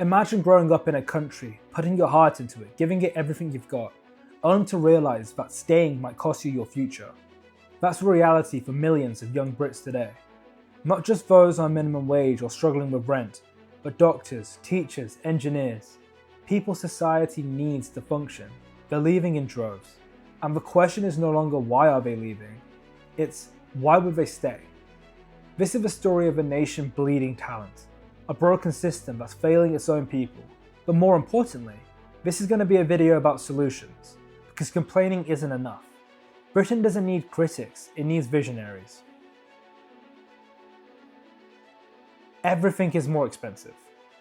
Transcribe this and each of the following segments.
Imagine growing up in a country, putting your heart into it, giving it everything you've got, only to realise that staying might cost you your future. That's the reality for millions of young Brits today. Not just those on minimum wage or struggling with rent, but doctors, teachers, engineers. People society needs to function. They're leaving in droves. And the question is no longer why are they leaving, it's why would they stay? This is the story of a nation bleeding talent, a broken system that's failing its own people. But more importantly, this is going to be a video about solutions, because complaining isn't enough. Britain doesn't need critics, it needs visionaries. Everything is more expensive,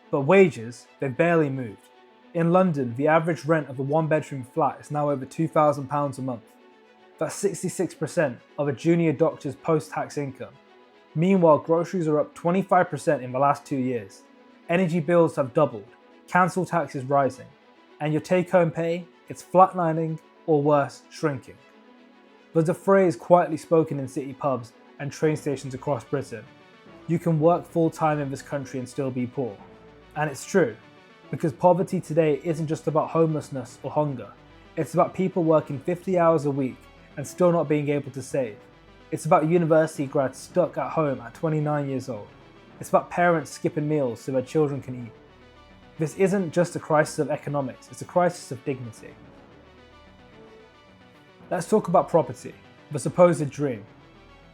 but wages, they've barely moved. In London, the average rent of a one-bedroom flat is now over £2,000 a month. That's 66% of a junior doctor's post-tax income. Meanwhile, groceries are up 25% in the last 2 years. Energy bills have doubled, council tax is rising, and your take-home pay, it's flatlining or worse, shrinking. There's a phrase quietly spoken in city pubs and train stations across Britain. You can work full-time in this country and still be poor. And it's true, because poverty today isn't just about homelessness or hunger. It's about people working 50 hours a week and still not being able to save. It's about university grads stuck at home at 29 years old. It's about parents skipping meals so their children can eat. This isn't just a crisis of economics, it's a crisis of dignity. Let's talk about property, the supposed dream.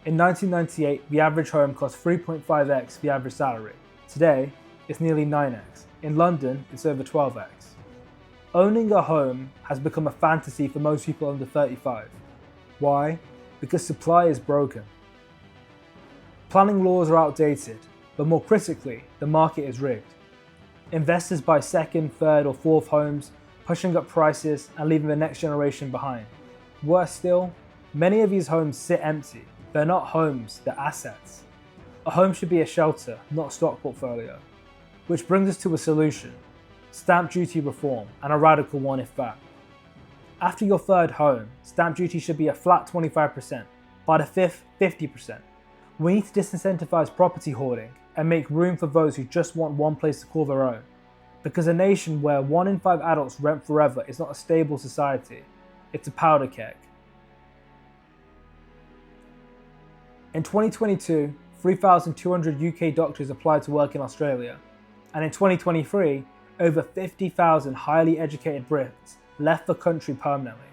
In 1998, the average home cost 3.5x the average salary. Today, it's nearly 9x. In London, it's over 12x. Owning a home has become a fantasy for most people under 35. Why? Because supply is broken. Planning laws are outdated, but more critically, the market is rigged. Investors buy second, third, or fourth homes, pushing up prices and leaving the next generation behind. Worse still, many of these homes sit empty. They're not homes, they're assets. A home should be a shelter, not a stock portfolio. Which brings us to a solution: stamp duty reform, and a radical one if that. After your third home, stamp duty should be a flat 25%, by the fifth, 50%. We need to disincentivize property hoarding and make room for those who just want one place to call their own. Because a nation where 1 in 5 adults rent forever is not a stable society, it's a powder keg. In 2022, 3,200 UK doctors applied to work in Australia, and in 2023, over 50,000 highly educated Brits left the country permanently.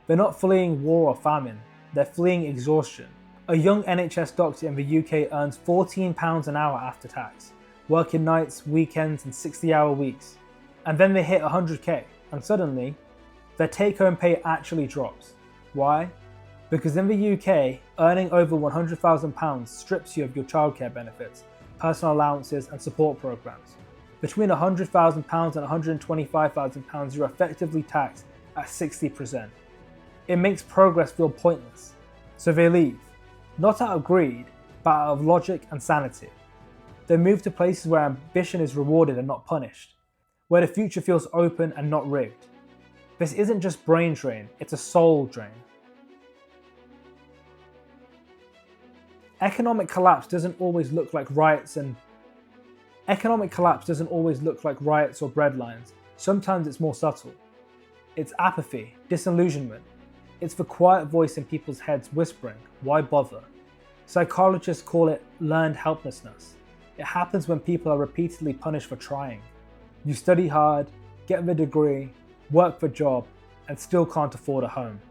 They're not fleeing war or famine, they're fleeing exhaustion. A young NHS doctor in the UK earns £14 an hour after tax, working nights, weekends and 60-hour weeks. And then they hit 100k, and suddenly, their take-home pay actually drops. Why? Because in the UK, earning over £100,000 strips you of your childcare benefits, personal allowances and support programs. Between £100,000 and £125,000, you're effectively taxed at 60%. It makes progress feel pointless. So they leave, not out of greed, but out of logic and sanity. They move to places where ambition is rewarded and not punished, where the future feels open and not rigged. This isn't just brain drain, it's a soul drain. Economic collapse doesn't always look like riots or breadlines. Sometimes it's more subtle. It's apathy, disillusionment. It's the quiet voice in people's heads whispering, why bother? Psychologists call it learned helplessness. It happens when people are repeatedly punished for trying. You study hard, get the degree, work the job, and still can't afford a home.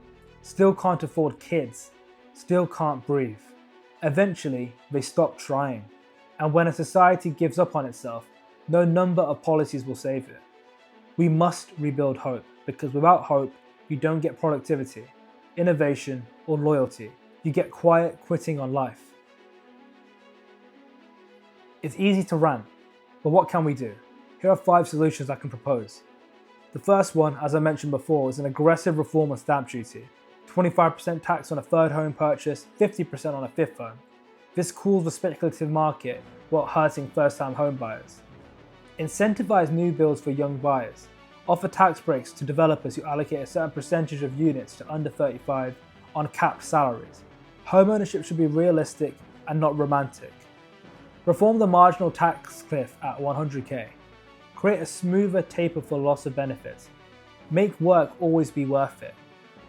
Still can't afford kids. Still can't breathe. Eventually, they stop trying. And when a society gives up on itself, no number of policies will save it. We must rebuild hope, because without hope, you don't get productivity, innovation, or loyalty. You get quiet quitting on life. It's easy to rant, but what can we do? Here are 5 solutions I can propose. The first one, as I mentioned before, is an aggressive reform of stamp duty. 25% tax on a third home purchase, 50% on a fifth home. This cools the speculative market while hurting first-time home buyers. Incentivize new builds for young buyers. Offer tax breaks to developers who allocate a certain percentage of units to under 35 on capped salaries. Home ownership should be realistic and not romantic. Reform the marginal tax cliff at 100k. Create a smoother taper for loss of benefits. Make work always be worth it.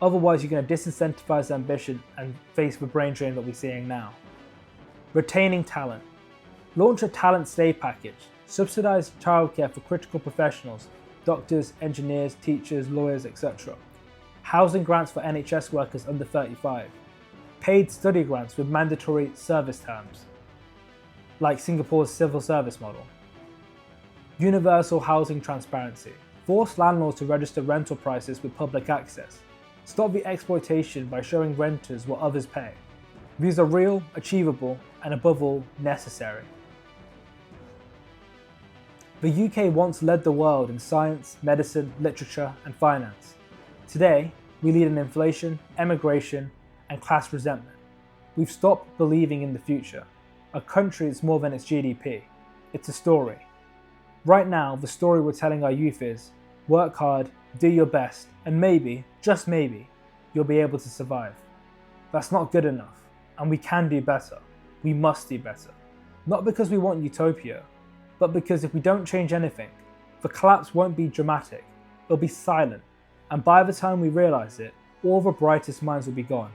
Otherwise, you're going to disincentivize ambition and face the brain drain that we're seeing now. Retaining talent. Launch a talent stay package. Subsidize childcare for critical professionals, doctors, engineers, teachers, lawyers, etc. Housing grants for NHS workers under 35. Paid study grants with mandatory service terms, like Singapore's civil service model. Universal housing transparency. Force landlords to register rental prices with public access. Stop the exploitation by showing renters what others pay. These are real, achievable, and above all, necessary. The UK once led the world in science, medicine, literature, and finance. Today, we lead in inflation, emigration, and class resentment. We've stopped believing in the future. A country is more than its GDP. It's a story. Right now, the story we're telling our youth is, work hard, do your best, and maybe, just maybe, you'll be able to survive. That's not good enough, and we can do better. We must do better. Not because we want utopia, but because if we don't change anything, the collapse won't be dramatic, it'll be silent, and by the time we realise it, all the brightest minds will be gone.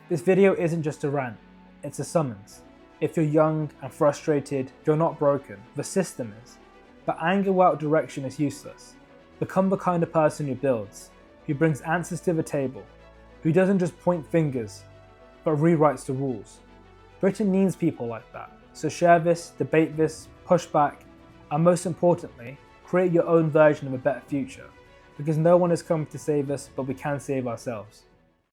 This video isn't just a rant, it's a summons. If you're young and frustrated, you're not broken, the system is. But anger without direction is useless. Become the kind of person who builds, who brings answers to the table, who doesn't just point fingers, but rewrites the rules. Britain needs people like that. So share this, debate this, push back, and most importantly, create your own version of a better future. Because no one has come to save us, but we can save ourselves.